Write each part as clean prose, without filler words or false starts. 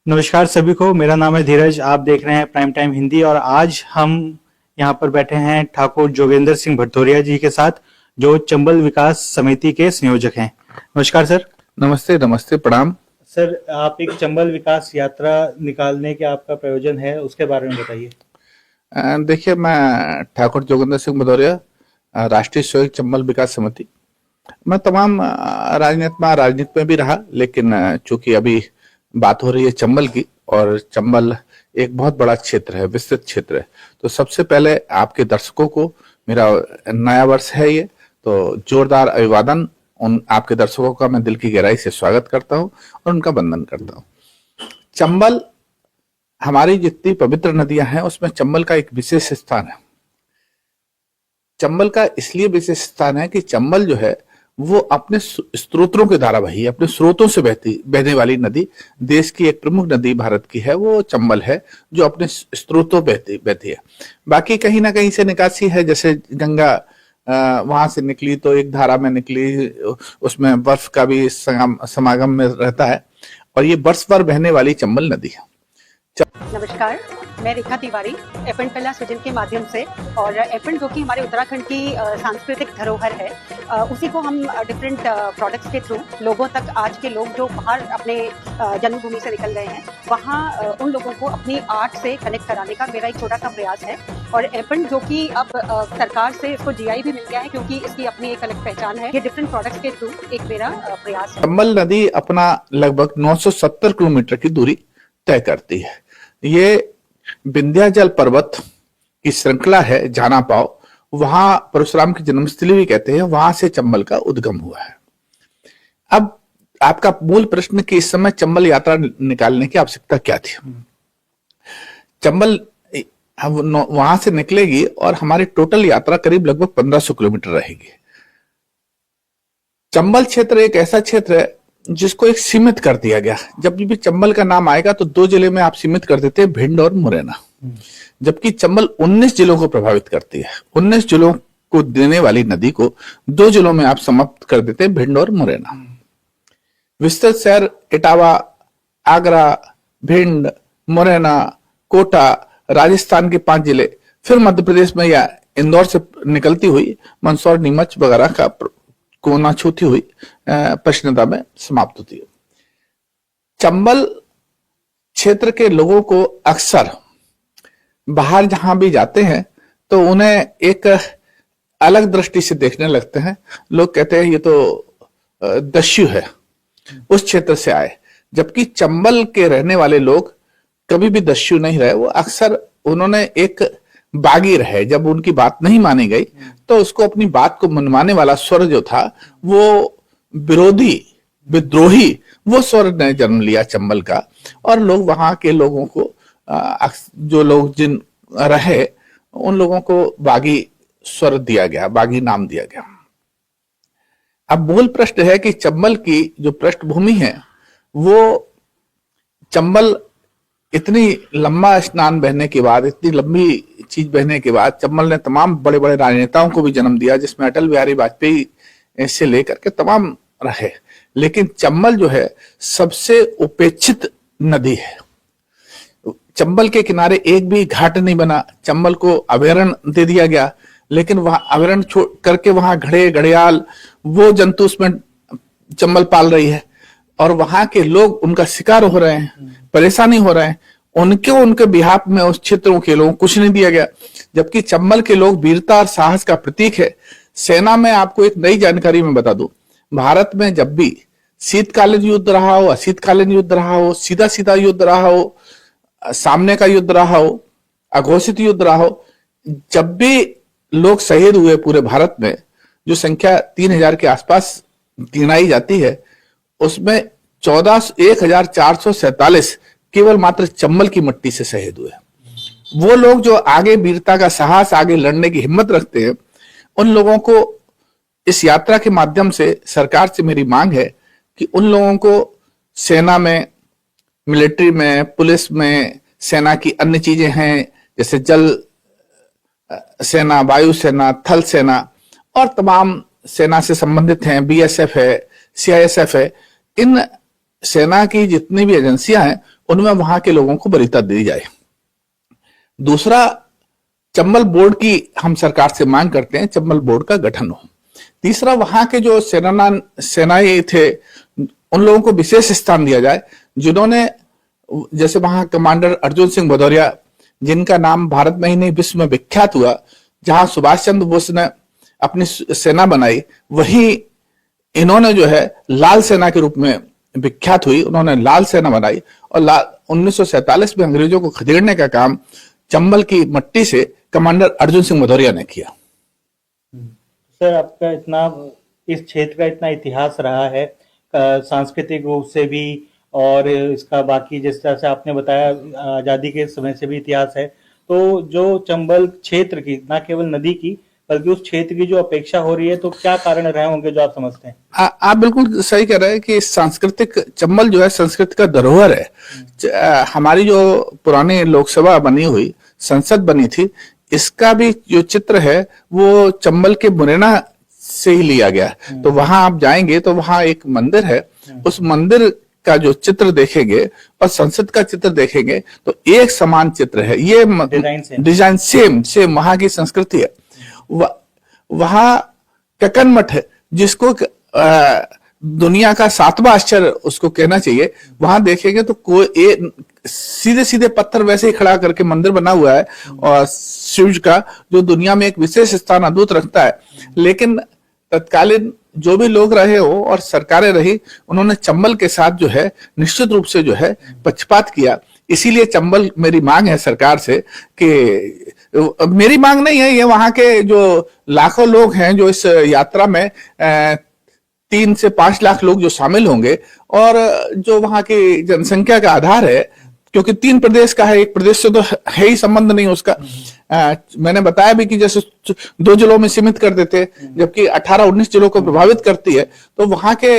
नमस्कार सभी को। मेरा नाम है धीरज। आप देख रहे हैं प्राइम टाइम हिंदी और आज हम यहाँ पर बैठे हैं ठाकुर जोगेंद्र सिंह भटोरिया जी के साथ, जो चंबल विकास समिति के संयोजक हैं। नमस्कार सर। नमस्ते नमस्ते, प्रणाम। सर, आप एक चंबल विकास यात्रा निकालने के आपका प्रयोजन है, उसके बारे में बताइए। देखिए, मैं ठाकुर जोगेंद्र सिंह भदौरिया, राष्ट्रीय स्वयं चंबल विकास समिति। मैं तमाम राजनीति में भी रहा, लेकिन चूंकि अभी बात हो रही है चंबल की, और चंबल एक बहुत बड़ा क्षेत्र है, विस्तृत क्षेत्र है, तो सबसे पहले आपके दर्शकों को, मेरा नया वर्ष है ये, तो जोरदार अभिवादन उन आपके दर्शकों का मैं दिल की गहराई से स्वागत करता हूं और उनका वंदन करता हूं। चंबल, हमारी जितनी पवित्र नदियां हैं उसमें चंबल का एक विशेष स्थान है। चंबल का इसलिए विशेष स्थान है कि चंबल जो है वो अपने स्रोतों के धारावाही, अपने स्रोतों से बहने वाली नदी, देश की एक प्रमुख नदी भारत की है वो चंबल है, जो अपने स्रोतों बहती है। बाकी कहीं ना कहीं से निकासी है, जैसे गंगा वहां से निकली तो एक धारा में निकली, उसमें बर्फ का भी समागम में रहता है, और ये बर्फ पर बहने वाली चंबल नदी है। नमस्कार, मैं रेखा तिवारी, एफएन कला सृजन के माध्यम से, और एफएन जो कि हमारे उत्तराखंड की सांस्कृतिक धरोहर है, उसी को हम डिफरेंट प्रोडक्ट्स के थ्रू लोगों तक, आज के लोग जो बाहर अपने जन्मभूमि से निकल गए हैं, वहाँ उन लोगों को अपनी आर्ट से कनेक्ट कराने का मेरा एक छोटा सा प्रयास है। और एफएन जो कि अब सरकार से इसको जीआई भी मिल गया है, क्योंकि इसकी अपनी एक अलग पहचान है। ये डिफरेंट प्रोडक्ट्स के थ्रू एक मेरा प्रयास है। चंबल नदी अपना लगभग 970 किलोमीटर की दूरी तय करती है। ये विंध्याचल पर्वत की श्रृंखला है, जाना पाओ, वहां परशुराम की जन्मस्थली भी कहते हैं, वहां से चंबल का उद्गम हुआ है। अब आपका मूल प्रश्न कि इस समय चंबल यात्रा निकालने की आवश्यकता क्या थी। चंबल वहां से निकलेगी और हमारी टोटल यात्रा करीब लगभग 1500 किलोमीटर रहेगी। चंबल क्षेत्र एक ऐसा क्षेत्र है जिसको एक सीमित कर दिया गया। जब भी चंबल का नाम आएगा तो दो जिले में आप सीमित कर देते हैं, भिंड और मुरैना, जबकि चंबल 19 जिलों को प्रभावित करती है। 19 जिलों को देने वाली नदी को दो जिलों में आप समाप्त कर देते हैं, भिंड और मुरैना। विस्तृत शहर इटावा, आगरा, भिंड, मुरैना, कोटा, राजस्थान के 5 जिले, फिर मध्य प्रदेश में या इंदौर से निकलती हुई मंदसौर, नीमच वगैरह का कोना छूती हुई पश्चिमता में समाप्त होती है। चंबल क्षेत्र के लोगों को अक्सर बाहर जहां भी जाते हैं तो उन्हें एक अलग दृष्टि से देखने लगते हैं। लोग कहते हैं ये तो दस्यु है, उस क्षेत्र से आए, जबकि चंबल के रहने वाले लोग कभी भी दस्यु नहीं रहे। वो अक्सर उन्होंने एक बागी रहे। जब उनकी बात नहीं मानी गई तो उसको अपनी बात को मनवाने वाला स्वर जो था, वो विरोधी, विद्रोही, वो स्वर ने जन्म लिया चंबल का। और लोग, वहां के लोगों को, जो लोग जिन रहे, उन लोगों को बागी स्वर दिया गया, बागी नाम दिया गया। अब मूल प्रश्न है कि चंबल की जो पृष्ठभूमि है, वो चंबल इतनी लंबा स्नान बहने के बाद, इतनी लंबी चीज बहने के बाद, चंबल ने तमाम बड़े बड़े राजनेताओं को भी जन्म दिया, जिसमें अटल बिहारी वाजपेयी से लेकर के तमाम रहे। लेकिन चंबल जो है सबसे उपेक्षित नदी है। चंबल के किनारे एक भी घाट नहीं बना, चंबल को अभयारण्य दे दिया गया, लेकिन वहां अभयारण्य छोड़ करके वहां घड़े, घड़ियाल, वो जंतु उसमें चंबल पाल रही है, और वहां के लोग उनका शिकार हो रहे हैं, परेशानी हो रहे हैं। उनके बिहाफ में उस क्षेत्रों के लोगों को कुछ नहीं दिया गया, जबकि चंबल के लोग वीरता और साहस का प्रतीक है। सेना में आपको एक नई जानकारी मैं बता दूं, भारत में जब भी शीतकालीन युद्ध रहा हो, अशीतकालीन युद्ध रहा हो, सीधा सीधा युद्ध रहा हो, सामने का युद्ध रहा हो, अघोषित युद्ध रहा हो, जब भी लोग शहीद हुए पूरे भारत में, जो संख्या 3000 के आसपास गिनाई जाती है, उसमें 1447 केवल मात्र चंबल की मिट्टी से शहीद हुए। वो लोग जो आगे वीरता का साहस, आगे लड़ने की हिम्मत रखते हैं, उन लोगों को इस यात्रा के माध्यम से सरकार से मेरी मांग है कि उन लोगों को सेना में, मिलिट्री में, पुलिस में, सेना की अन्य चीजें हैं जैसे जल सेना, वायु सेना, थल सेना और तमाम सेना से संबंधित हैं, बीएसएफ है, सीआईएसएफ है, इन सेना की जितनी भी एजेंसियां हैं उनमें वहां के लोगों को वरीयता दी जाए। दूसरा, चंबल बोर्ड की हम सरकार से मांग करते हैं, चंबल बोर्ड का गठन हो। तीसरा, वहां के जो सेनाई थे उन लोगों को विशेष स्थान दिया जाए, जिन्होंने, जैसे वहां कमांडर अर्जुन सिंह भदौरिया, जिनका नाम भारत में ही नहीं विश्व में विख्यात हुआ, जहां सुभाष चंद्र बोस ने अपनी सेना बनाई, वही इन्होंने जो है लाल सेना के रूप में विख्यात हुई। उन्होंने लाल सेना बनाई और 1947 में अंग्रेजों को खदेड़ने का काम चंबल की मट्टी से कमांडर अर्जुन सिंह भदौरिया ने किया। सर, आपका इतना, इस क्षेत्र का इतना इतिहास रहा है, सांस्कृतिक रूप से भी और इसका बाकी जिस तरह से आपने बताया आजादी के समय से भी इतिहास है, तो जो चंबल क्षेत्र की, ना केवल नदी की बल्कि उस क्षेत्र की जो अपेक्षा हो रही है, तो क्या कारण रहे होंगे जो आप समझते हैं? आप बिल्कुल सही कह रहे हैं कि सांस्कृतिक, चंबल जो है संस्कृति का धरोहर है। हमारी जो पुरानी लोकसभा बनी हुई, संसद बनी थी, इसका भी जो चित्र है वो चंबल के मुरैना से ही लिया गया। तो वहां आप जाएंगे तो वहां एक मंदिर है, उस मंदिर का जो चित्र देखेंगे और संसद का चित्र देखेंगे तो एक समान चित्र है। ये डिजाइन सेम वहां की संस्कृति है। वहां ककन मठ है, जिसको दुनिया का 7वां आश्चर्य उसको कहना चाहिए। वहां देखेंगे तो कोई सीधे सीधे पत्थर वैसे ही खड़ा करके मंदिर बना हुआ है और शिव का, जो दुनिया में एक विशेष स्थान अद्भुत रखता है। लेकिन तत्कालीन जो भी लोग रहे हो और सरकारें रही, उन्होंने चंबल के साथ जो है निश्चित रूप से जो है पक्षपात किया। इसीलिए चंबल, मेरी मांग है सरकार से कि, मेरी मांग नहीं है, ये वहां के जो लाखों लोग हैं जो इस यात्रा में 3 से 5 लाख लोग जो शामिल होंगे, और जो वहां की जनसंख्या का आधार है, क्योंकि 3 प्रदेश का है, एक प्रदेश से तो है ही संबंध नहीं उसका। मैंने बताया भी कि जैसे 2 जिलों में सीमित कर देते, जबकि 18-19 जिलों को प्रभावित करती है। तो वहां के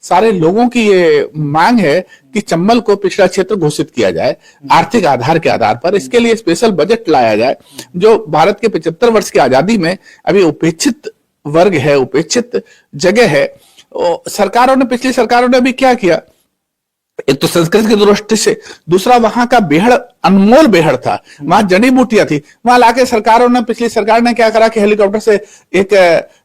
सारे लोगों की ये मांग है कि चंबल को पिछड़ा क्षेत्र घोषित किया जाए आर्थिक आधार के आधार पर। इसके लिए स्पेशल बजट लाया जाए, जो भारत के 75 वर्ष की आजादी में अभी उपेक्षित वर्ग है, उपेक्षित जगह है। सरकारों ने, पिछली सरकारों ने भी क्या किया, एक तो संस्कृत की दृष्टि से, दूसरा वहां का बेहड़ अनमोल बेहड़ था, वहां जड़ी बूटियां थी। वहां लाके सरकारों ने, पिछली सरकार ने क्या करा कि हेलीकॉप्टर से एक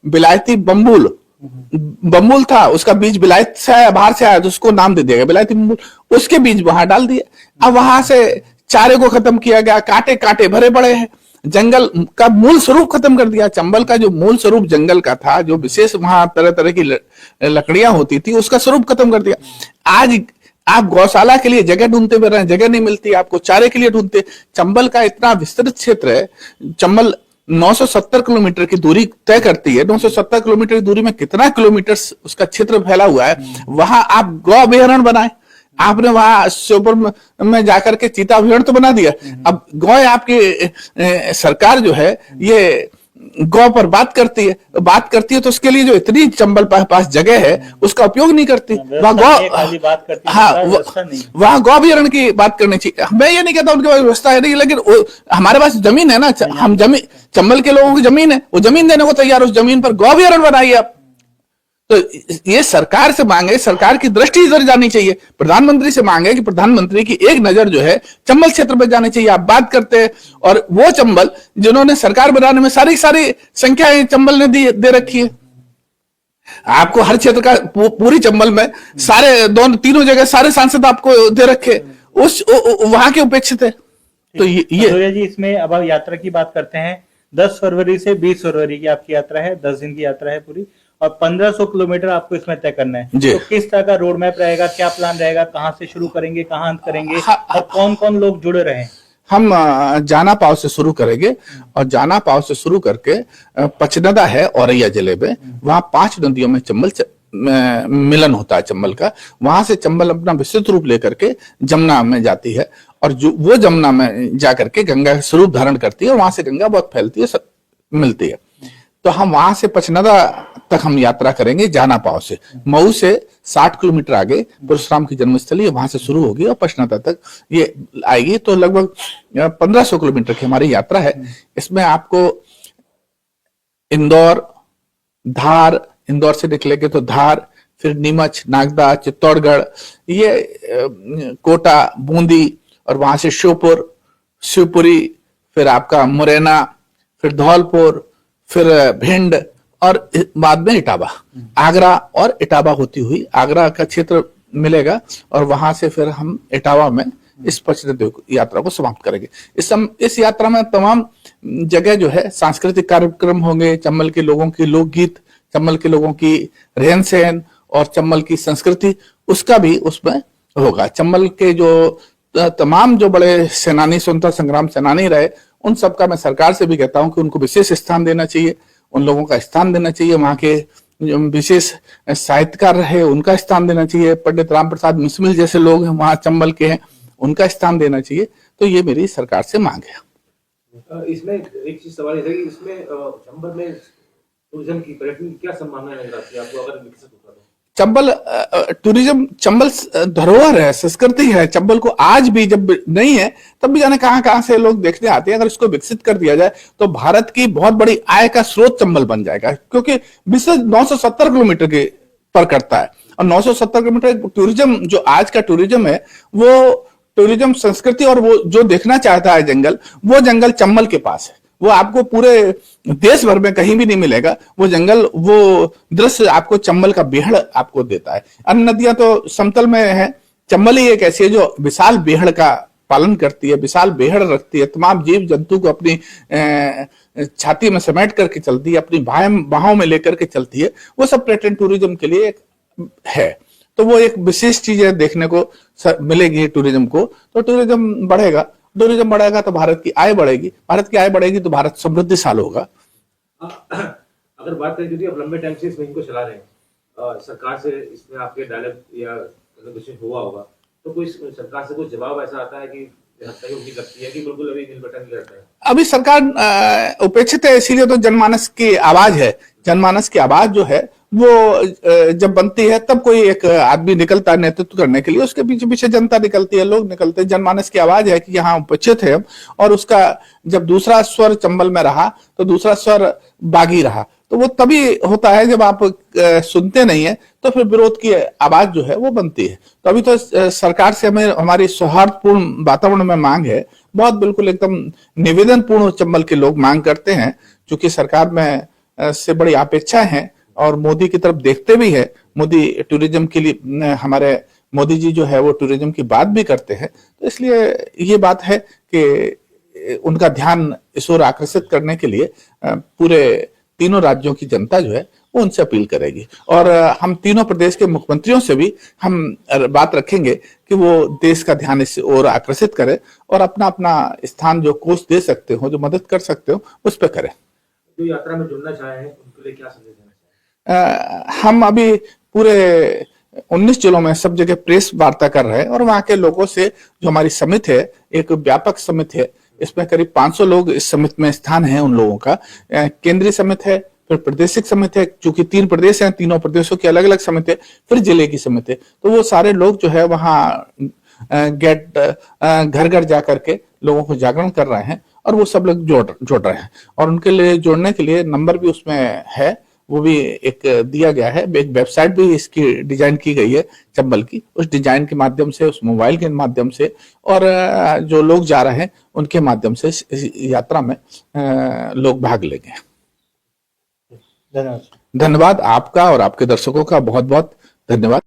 बिलायती बम्बुल था, उसका बीज बिलायत से आया, बाहर से आया, तो उसको नाम दे दिया गया बिलायती बम्बुल, उसके बीज वहां डाल दिए। अब वहां से चारे को खत्म किया गया, कांटे कांटे भरे पड़े हैं, जंगल का मूल स्वरूप खत्म कर दिया। चंबल का जो मूल स्वरूप जंगल का था, जो विशेष वहां तरह तरह की लकड़ियां होती थी, उसका स्वरूप खत्म कर दिया। आज आप गौशाला के लिए जगह ढूंढते हुए रहे, जगह नहीं मिलती, आपको चारे के लिए ढूंढते। चंबल का इतना विस्तृत क्षेत्र है, चंबल 970 किलोमीटर की दूरी तय करती है। 970 किलोमीटर की दूरी में कितना किलोमीटर उसका क्षेत्र फैला हुआ है। वहां आप गौ अभ्यारण्य बनाए, आपने वहां श्योपुर में जाकर के चीता अभ्यारण्य तो बना दिया। अब गौ, आपकी सरकार जो है ये गौ पर बात करती है, तो उसके लिए जो इतनी चंबल पास जगह है उसका उपयोग नहीं करती। वहां गौ, हाँ, वहां गौ अभ्यारण्य की बात करनी चाहिए। मैं ये नहीं कहता उनके पास व्यवस्था है नहीं, लेकिन हमारे पास जमीन है ना, हम जमीन, चंबल के लोगों की जमीन है, वो जमीन देने को तैयार, उस जमीन पर गौ अभ्यारण्य बनाइए आप। तो ये सरकार से मांगे, सरकार की दृष्टि इधर जानी चाहिए। प्रधानमंत्री से मांगे कि प्रधानमंत्री की एक नजर जो है चंबल क्षेत्र में जानी चाहिए। आप बात करते हैं, और वो चंबल जिन्होंने सरकार बनाने में सारी संख्याएं चंबल ने दे रखी है। आपको हर क्षेत्र का, पूरी चंबल में सारे तीनों जगह सारे सांसद आपको दे रखे, उस वहां के उपेक्षित है। तो ये जी, इसमें अब आप यात्रा की बात करते हैं। 10 फरवरी से 20 फरवरी की आपकी यात्रा है, 10 दिन की यात्रा है पूरी, और 1500 किलोमीटर आपको इसमें तय करना है। तो किस तरह का रोड मैप रहेगा, क्या प्लान रहेगा, कहाँ से शुरू करेंगे, कहाँ अंत करेंगे, और कौन कौन लोग जुड़े रहे? हम जाना पाव से शुरू करेंगे, और जाना पाव से शुरू करके पचनदा है औरैया जिले में, वहां 5 नदियों में चंबल मिलन होता है चंबल का। वहां से चंबल अपना विस्तृत रूप लेकर के जमुना में जाती है, और जो वो जमुना में जाकर के गंगा का स्वरूप धारण करती है, और वहां से गंगा बहुत फैलती है, मिलती है। तो हम वहां से पचनदा तक हम यात्रा करेंगे जाना पाव से। मऊ से 60 किलोमीटर आगे परशुराम की जन्मस्थली है, वहां से शुरू होगी और पचनदा तक ये आएगी। तो लगभग 1500 किलोमीटर की हमारी यात्रा है। इसमें आपको इंदौर, धार, इंदौर से निकलेंगे तो धार, फिर नीमच, नागदा, चित्तौड़गढ़, ये कोटा, बूंदी, और वहां से श्योपुर, शिवपुरी, फिर आपका मुरैना, फिर धौलपुर, फिर भिंड, और बाद में इटावा, आगरा और इटावा होती हुई आगरा का क्षेत्र मिलेगा, और वहां से फिर हम इटावा में इस पंचनदी यात्रा को समाप्त करेंगे। इस यात्रा में तमाम जगह जो है सांस्कृतिक कार्यक्रम होंगे, चंबल के लोगों की लोकगीत, चंबल के लोगों की रहन सहन और चंबल की संस्कृति, उसका भी उसमें होगा। चंबल के जो तमाम जो बड़े सेनानी, स्वतंत्रता संग्राम सेनानी रहे, उन सबका मैं सरकार से भी कहता हूं कि उनको विशेष स्थान देना चाहिए, उन लोगों का स्थान देना चाहिए। वहां के विशेष साहित्यकार रहे, उनका स्थान देना चाहिए। पंडित राम प्रसाद मिसमिल जैसे लोग हैं वहां चंबल के हैं, उनका स्थान देना चाहिए। तो ये मेरी सरकार से मांग है। इसमें एक चीज सवाल है कि इसमें चंबल में टूरिज्म की, पर्यटन की क्या संभावना नजर आती है आपको, अगर विकसित होता तो? चंबल टूरिज्म, चंबल धरोहर है, संस्कृति है। चंबल को आज भी जब नहीं है तब भी जाने कहां कहां से लोग देखने आते हैं। अगर इसको विकसित कर दिया जाए तो भारत की बहुत बड़ी आय का स्रोत चंबल बन जाएगा, क्योंकि विश्व 970 किलोमीटर के पर करता है, और 970 किलोमीटर टूरिज्म, जो आज का टूरिज्म है, वो टूरिज्म संस्कृति और वो जो देखना चाहता है जंगल, वो जंगल चंबल के पास है। वो आपको पूरे देश भर में कहीं भी नहीं मिलेगा वो जंगल, वो दृश्य आपको चंबल का बेहड़ आपको देता है। अन्य नदियां तो समतल में है, चंबल ही एक ऐसी है जो विशाल बेहड़ का पालन करती है, विशाल बेहड़ रखती है, तमाम जीव जंतु को अपनी छाती में समेट करके चलती है, अपनी बाहों में लेकर के चलती है। वो सब पर्यटन टूरिज्म के लिए है। तो वो एक विशेष चीज है, देखने को मिलेगी टूरिज्म को। तो टूरिज्म बढ़ेगा तो भारत की आय बढ़ेगी, भारत की आय बढ़ेगी तो भारत समृद्धिशाली होगा। अगर बात करें, क्योंकि आप लंबे टाइम से इस मुहिम को चला रहे हैं, सरकार से इसमें आपके डायलॉग या नेगोशिएशन हुआ होगा, तो कोई सरकार से कोई जवाब ऐसा आता है कि सहयोग लगती है कि बिल्कुल अभी नील बटन नहीं रहता है? अभी सरकार उपेक्षित है, इसीलिए तो जनमानस की आवाज है। जनमानस की आवाज जो है वो जब बनती है तब कोई एक आदमी निकलता है नेतृत्व करने के लिए, उसके पीछे पीछे जनता निकलती है, लोग निकलते हैं। जनमानस की आवाज है कि यहाँ उपेक्षित है, और उसका जब दूसरा स्वर चंबल में रहा तो दूसरा स्वर बागी रहा। तो वो तभी होता है जब आप सुनते नहीं है, तो फिर विरोध की आवाज जो है वो बनती है। तो अभी तो सरकार से हमें हमारी सौहार्दपूर्ण वातावरण में मांग है, बहुत बिल्कुल एकदम निवेदन पूर्ण चंबल के लोग मांग करते हैं, क्योंकि सरकार में से बड़ी अपेक्षा है और मोदी की तरफ देखते भी है। मोदी टूरिज्म के लिए, हमारे मोदी जी जो है वो टूरिज्म की बात भी करते हैं। तो इसलिए ये बात है कि उनका ध्यान इस ओर आकर्षित करने के लिए पूरे तीनों राज्यों की जनता जो है वो उनसे अपील करेगी। और हम तीनों प्रदेश के मुख्यमंत्रियों से भी हम बात रखेंगे कि वो देश का ध्यान इस ओर आकर्षित करें और अपना अपना स्थान जो कोष दे सकते हो, जो मदद कर सकते हो, उस पर करें। जो यात्रा में जुड़ना चाहे हैं उनके लिए क्या संदेश देना चाहिए? हम अभी पूरे 19 जिलों में सब जगह प्रेस वार्ता कर रहे हैं, और वहां के लोगों से, जो हमारी समिति है, एक व्यापक समिति है, इसमें करीब 500 लोग इस समिति में स्थान है उन लोगों का। केंद्रीय समिति है, फिर प्रादेशिक समिति है, चूंकि 3 प्रदेश हैं, तीनों प्रदेशों की अलग अलग समिति है, फिर जिले की समिति है। तो वो सारे लोग जो है वहां घर घर जा करके लोगों को जागरण कर रहे हैं, और वो सब लोग जोड़ रहे हैं। और उनके लिए जोड़ने के लिए नंबर भी उसमें है, वो भी एक दिया गया है। एक वेबसाइट भी इसकी डिजाइन की गई है चंबल की, उस डिजाइन के माध्यम से, उस मोबाइल के माध्यम से, और जो लोग जा रहे हैं उनके माध्यम से इस यात्रा में लोग भाग लेंगे। धन्यवाद। धन्यवाद आपका और आपके दर्शकों का बहुत बहुत धन्यवाद।